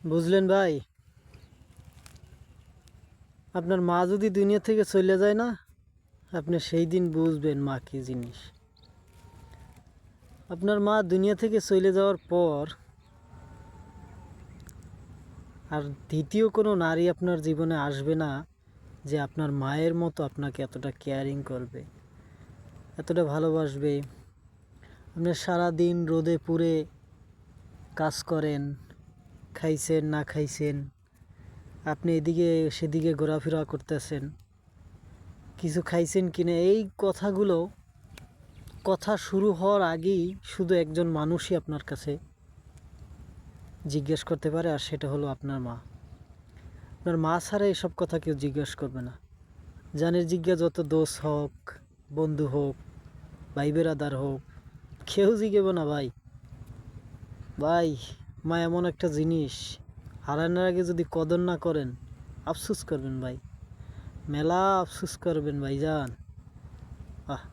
বুঝলেন ভাই? আপনার মা যদি দুনিয়া থেকে চলে যায় না, আপনি সেই দিন বুঝবেন মা কী জিনিস। আপনার মা দুনিয়া থেকে চলে যাওয়ার পর আর দ্বিতীয় কোনো নারী আপনার জীবনে আসবে না যে আপনার মায়ের মতো আপনাকে এতটা কেয়ারিং করবে, এতটা ভালোবাসবে। আপনি সারাদিন রোদে পুড়ে কাজ করেন, খাইছেন না খাইছেন, আপনি এদিকে সেদিকে ঘোরাফেরা করতেছেন, কিছু খাইছেন কিনা, এই কথাগুলো কথা শুরু হওয়ার আগেই শুধু একজন মানুষই আপনার কাছে জিজ্ঞেস করতে পারে, আর সেটা হলো আপনার মা। আপনার মা ছাড়া এসব কথা কেউ জিজ্ঞেস করবে না। জানের জিজ্ঞা যত দোষ হোক, বন্ধু হোক, ভাই বেরাদার হোক, কেউ জিজ্ঞেব না ভাই। ভাই, মা এমন একটা জিনিস, হারানোর আগে যদি কদর না করেন, আফসোস করবেন ভাই, মেলা আফসোস করবেন ভাই যান। আহ